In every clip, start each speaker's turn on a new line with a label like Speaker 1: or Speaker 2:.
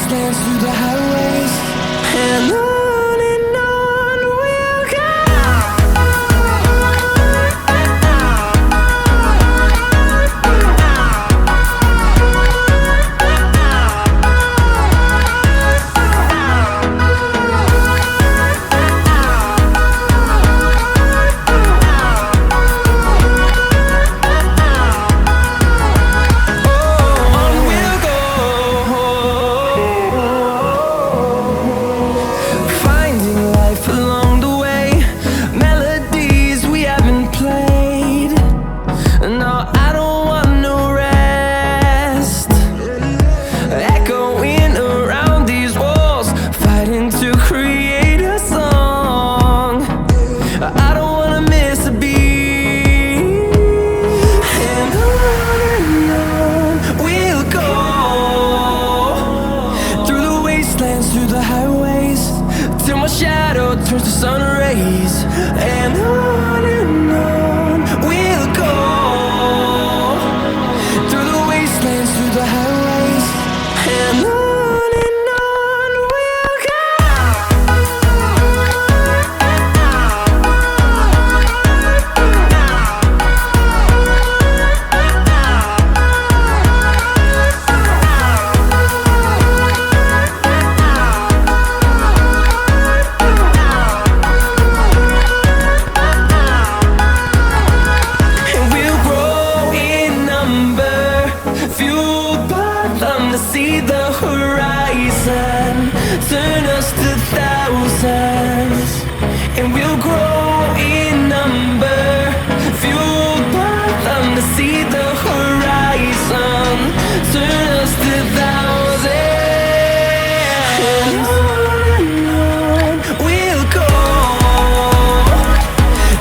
Speaker 1: wastelands, through the highways, and on we'll go. Through the highways, till my shadow turns to sun rays, and on we'll go. Through the wastelands, through the highways, and on we'll go. To see the horizon, turn us to thousands, and we'll grow in number, fueled by them. To see the horizon, turn us to thousands, and on we'll go.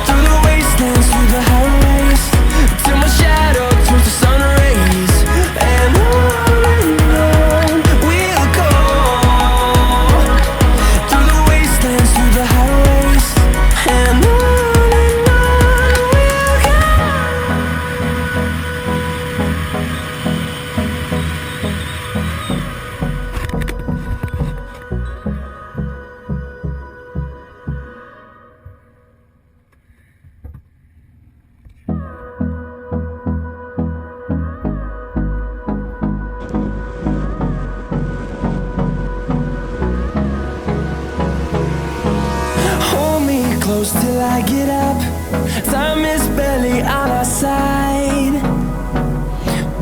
Speaker 1: Through the wastelands, through the highways, till my shadow turns to sun rays, and on close till I get up. Time is barely on our side.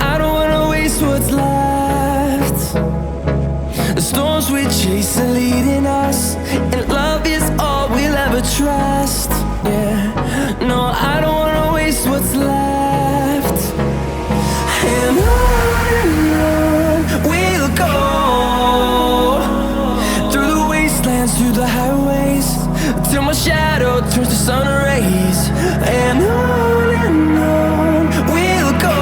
Speaker 1: I don't wanna waste what's left. The storms we chase are leading us, and love is all we'll ever trust. Yeah, no, I don't wanna waste what's left. And on we'll go. Through the wastelands, through the highways, till my shadow turns to sun rays, and on we'll go.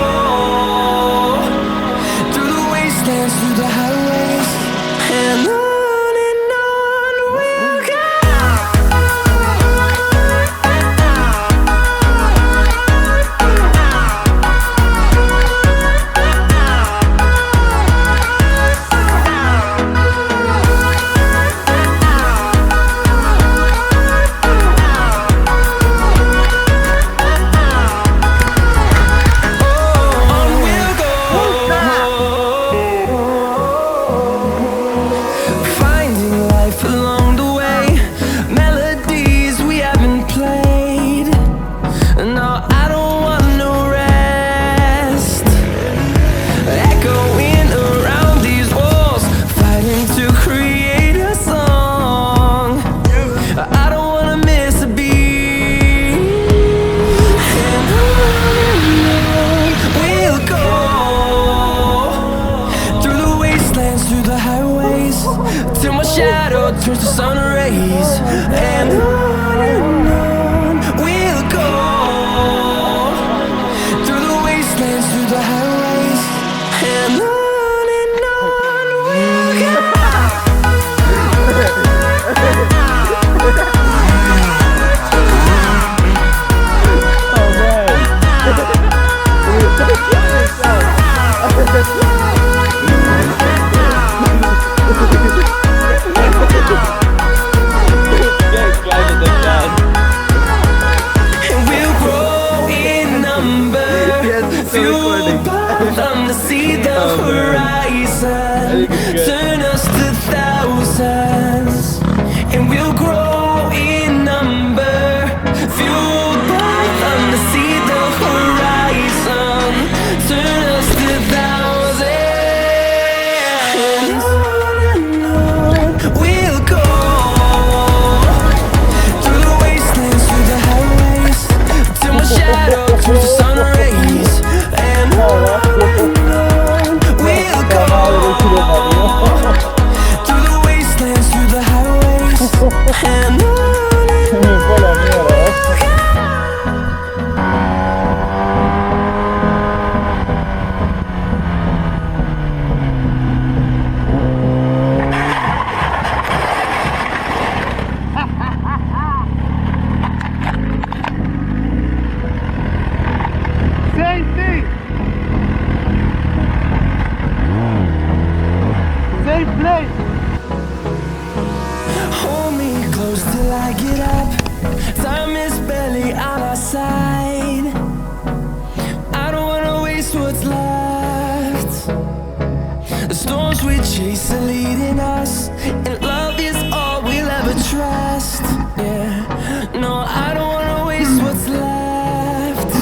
Speaker 1: Through the wastelands, through the highways, and on we'll go. fueled by them to see the horizon, turn us to thousands, and we'll grow in number. Fueled by them to see the horizon, turn us to thousands. And on we'll go, through the wastelands, through the highways, till my shadow turns to sun rays. And on we'll go, through the wastelands, through the highways, and on.
Speaker 2: Same thing. Same place.
Speaker 1: Hold me close till I get up. Time is barely on our side. I don't wanna waste what's left. The storms we chase are leading us, and love is all we'll ever trust. Yeah, no, I don't wanna waste what's left.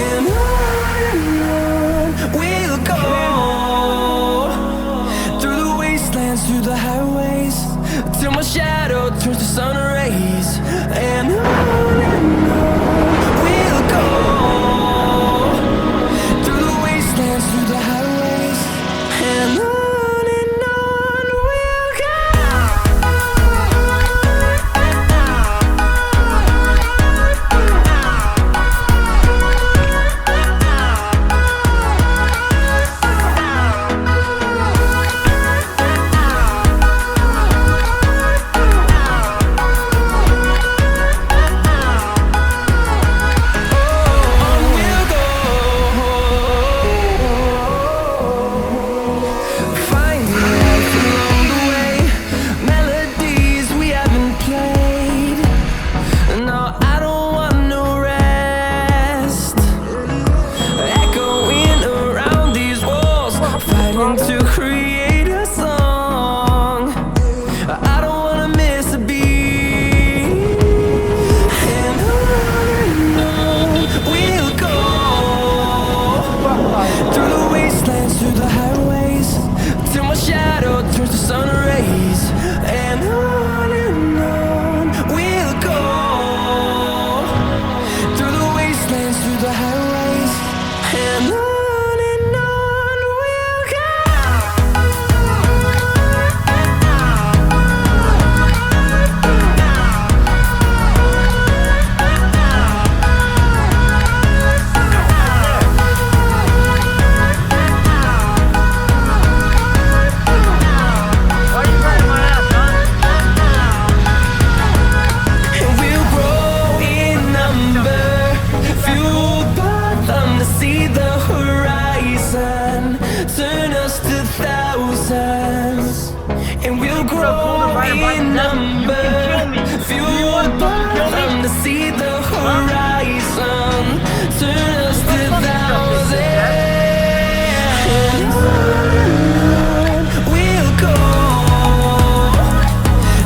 Speaker 1: And on we'll go, through the wastelands, through the highways, till my shadow turns to sun rays. And on we'll go, through the wastelands, through the highways, and on we'll go. To create a song, I don't wanna miss a beat. And on we'll go, through the wastelands, through the highways, till my shadow turns to sun rays. And on we'll go, through the wastelands, through the highways, and on. See the horizon, turn us to thousands, and we'll grow in number. Fueled by them to see the horizon, turn us to thousands. And on we'll go,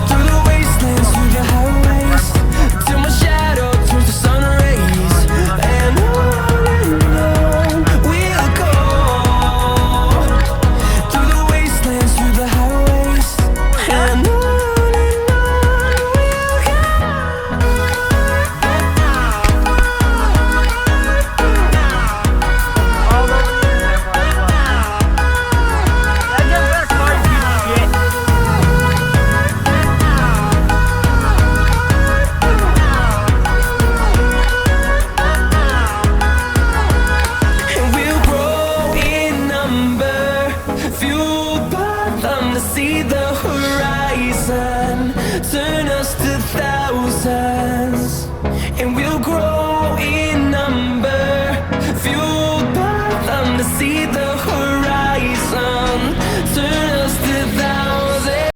Speaker 1: through the wastelands, through the highways, till my shadow turns to sun rays. And on we'll go, through the wastelands, through the highways, and on we'll go. See the horizon, turn us to thousands.